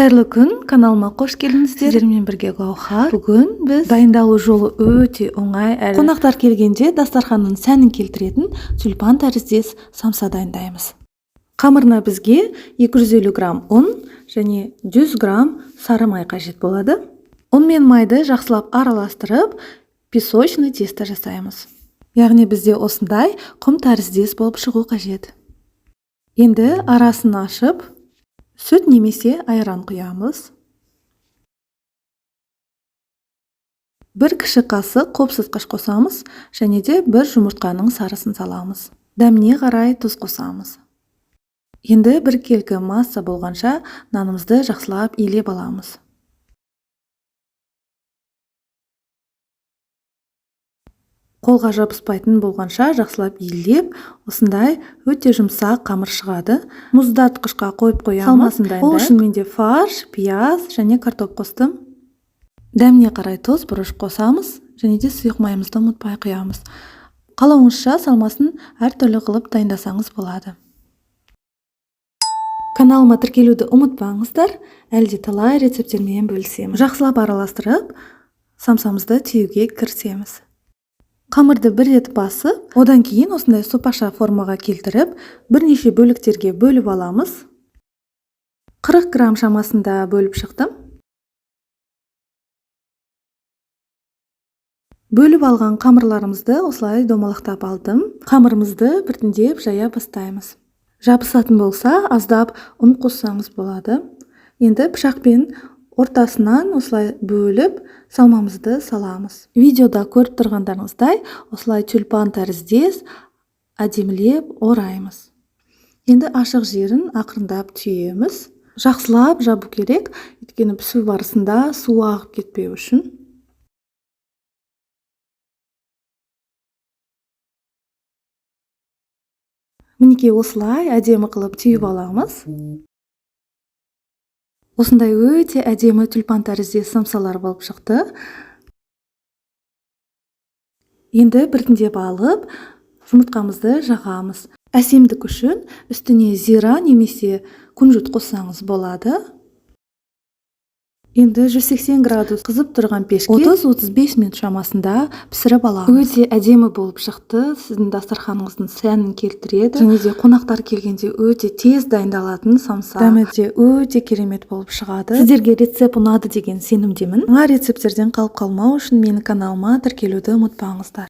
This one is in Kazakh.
Қайырлы күн, каналыма қош келдіңіздер. Сіздермен бірге Гаухар. Бүгін біз дайындалу жолы өте оңай әрі қонақтар келгенде дастарханның сәнін келтіретін тюльпан тәріздес самса дайындаймыз. Қамырына бізге 250 грамм ұн және 100 грамм сары май қажет болады. Ұн мен майды жақсылап араластырып, песочный тесто жасаймыз. Яғни бізде осындай құм тәріздес болып шығу қажет. Енді арасын ашып, сүт немесе айран құямыз. 1 кіші қасық қопсытқыш қосамыз, және де 1 жұмыртқаның сарысын саламыз. Дәміне қарай тұз қосамыз. Енді 1 келкі масса болғанша нанымызды жақсылап илеп аламыз. Қолға жабыспайтын болғанша жақсылап илеп, осындай өте жұмсақ қамыр шығады. Мұздатқышқа қойып қоямыз. Салмасын дайындайық. Ол үшін менде фарш, пияз және картоп қостым. Дәміне қарай тұз, бұрыш қосамыз, және де сұйық майымызды ұмытпай құямыз. Қалауыңызша салмасын әртүрлі қылып дайындасаңыз болады. Каналыма тіркелуді ұмытпаңыздар, әлде талай рецептермен бөлісемін. Жақсылап араластырып, самсамызды түйуге кірісеміз. Қамырды бір рет басып, одан кейін осындай сопаша формаға келтіріп, бірнеше бөліктерге бөліп аламыз. 40 грамм шамасында бөліп шықтым. Бөліп алған қамырларымызды осылай домалақтап алдым. Қамырымызды біртіндеп жая бастаймыз. Жабысатын болса, аздап ұн қоссаңыз болады. Енді пышақпен ортасынан осылай бөліп, салмамызды саламыз. Видеода көріп тұрғандарыңыздай, осылай тюльпан тәріздес әдемілеп ораймыз. Енді ашық жерін ақырындап түйеміз. Жақсылап жабу керек, өйткені пісу барысында су ағып кетпеу үшін. Мінекей осылай әдемі қылып түйіп аламыз. Осындай өте әдемі тюльпан тәріздес самсалар болып шықты. Енді біртіндеп алып, жұмыртқамызды жағамыз. Әсемдік үшін үстіне зира немесе күнжіт қоссаңыз болады. Енді 180 градус қызып тұрған пешке 30-35 минут шамасында пісіріп аламыз. Өте әдемі болып шықты. Сіздің дастарханыңыздың сәнін келтіреді. Және де қонақтар келгенде өте тез дайындалатын самса. Дәмі де өте керемет болып шығады. Сіздерге рецепт ұнады деген сенімдемін. Жаңа рецептерден қалып қалмау үшін менің каналыма тіркелуді ұмытпаңыздар.